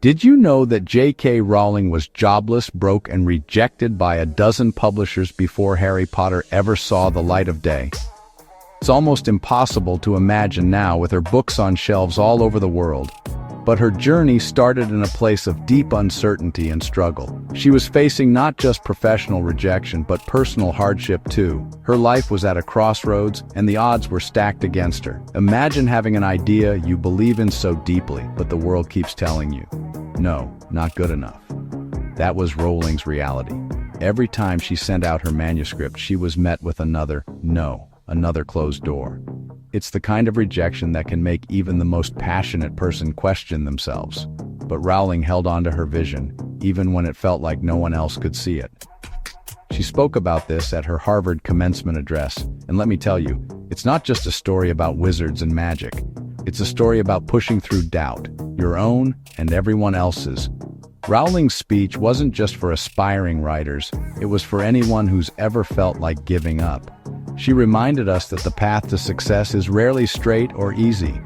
Did you know that J.K. Rowling was jobless, broke, and rejected by a dozen publishers before Harry Potter ever saw the light of day? It's almost impossible to imagine now with her books on shelves all over the world. But her journey started in a place of deep uncertainty and struggle. She was facing not just professional rejection, but personal hardship too. Her life was at a crossroads, and the odds were stacked against her. Imagine having an idea you believe in so deeply, but the world keeps telling you, no, not good enough. That was Rowling's reality. Every time she sent out her manuscript, she was met with another no, another closed door. It's the kind of rejection that can make even the most passionate person question themselves. But Rowling held on to her vision, even when it felt like no one else could see it. She spoke about this at her Harvard commencement address, and let me tell you, it's not just a story about wizards and magic. It's a story about pushing through doubt, your own and everyone else's. Rowling's speech wasn't just for aspiring writers, it was for anyone who's ever felt like giving up. She reminded us that the path to success is rarely straight or easy.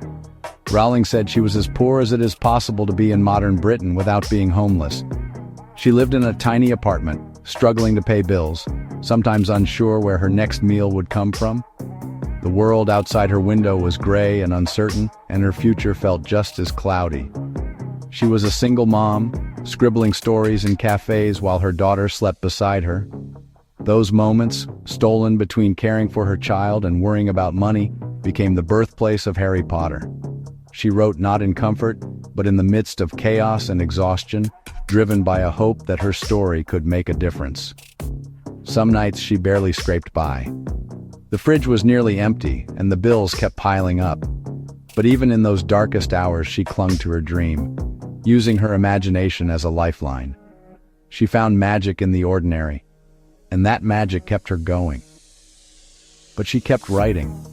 Rowling said she was as poor as it is possible to be in modern Britain without being homeless. She lived in a tiny apartment, struggling to pay bills, sometimes unsure where her next meal would come from. The world outside her window was gray and uncertain, and her future felt just as cloudy. She was a single mom, scribbling stories in cafes while her daughter slept beside her. Those moments, stolen between caring for her child and worrying about money, became the birthplace of Harry Potter. She wrote not in comfort, but in the midst of chaos and exhaustion, driven by a hope that her story could make a difference. Some nights she barely scraped by. The fridge was nearly empty, and the bills kept piling up. But even in those darkest hours, she clung to her dream, using her imagination as a lifeline. She found magic in the ordinary, and that magic kept her going. But she kept writing,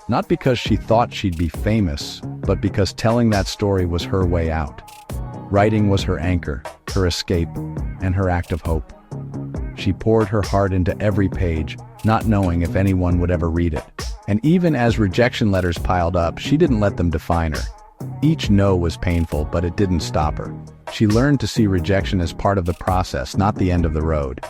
not because she thought she'd be famous, but because telling that story was her way out. Writing was her anchor, her escape, and her act of hope. She poured her heart into every page, not knowing if anyone would ever read it. And even as rejection letters piled up, she didn't let them define her. Each no was painful, but it didn't stop her. She learned to see rejection as part of the process, not the end of the road.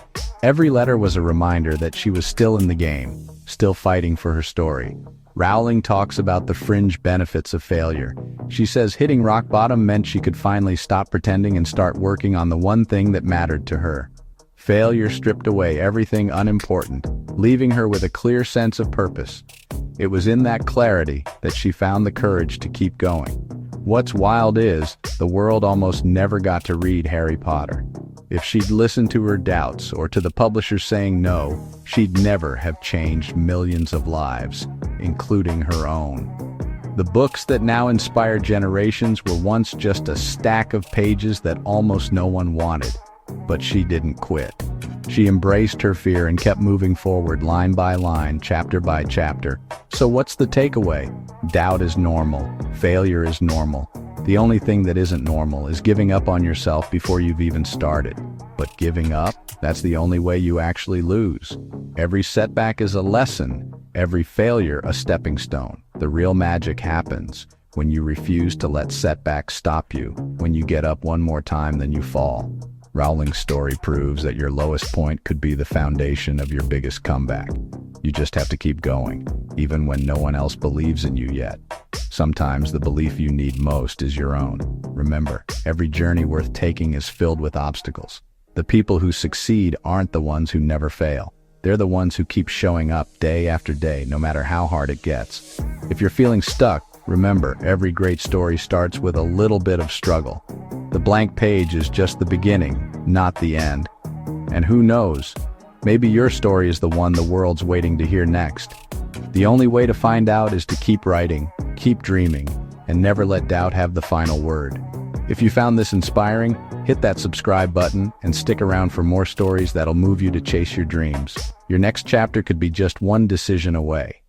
Every letter was a reminder that she was still in the game, still fighting for her story. Rowling talks about the fringe benefits of failure. She says hitting rock bottom meant she could finally stop pretending and start working on the one thing that mattered to her. Failure stripped away everything unimportant, leaving her with a clear sense of purpose. It was in that clarity that she found the courage to keep going. What's wild is, the world almost never got to read Harry Potter. If she'd listened to her doubts or to the publishers saying no, she'd never have changed millions of lives, including her own. The books that now inspire generations were once just a stack of pages that almost no one wanted. But she didn't quit. She embraced her fear and kept moving forward line by line, chapter by chapter. So what's the takeaway? Doubt is normal. Failure is normal. The only thing that isn't normal is giving up on yourself before you've even started. But giving up, that's the only way you actually lose. Every setback is a lesson. Every failure a stepping stone. The real magic happens when you refuse to let setbacks stop you, when you get up one more time than you fall. Rowling's story proves that your lowest point could be the foundation of your biggest comeback. You just have to keep going, even when no one else believes in you yet. Sometimes the belief you need most is your own. Remember, every journey worth taking is filled with obstacles. The people who succeed aren't the ones who never fail. They're the ones who keep showing up day after day, no matter how hard it gets. If you're feeling stuck, remember, every great story starts with a little bit of struggle. The blank page is just the beginning, not the end. And who knows, maybe your story is the one the world's waiting to hear next. The only way to find out is to keep writing, keep dreaming, and never let doubt have the final word. If you found this inspiring, hit that subscribe button and stick around for more stories that'll move you to chase your dreams. Your next chapter could be just one decision away.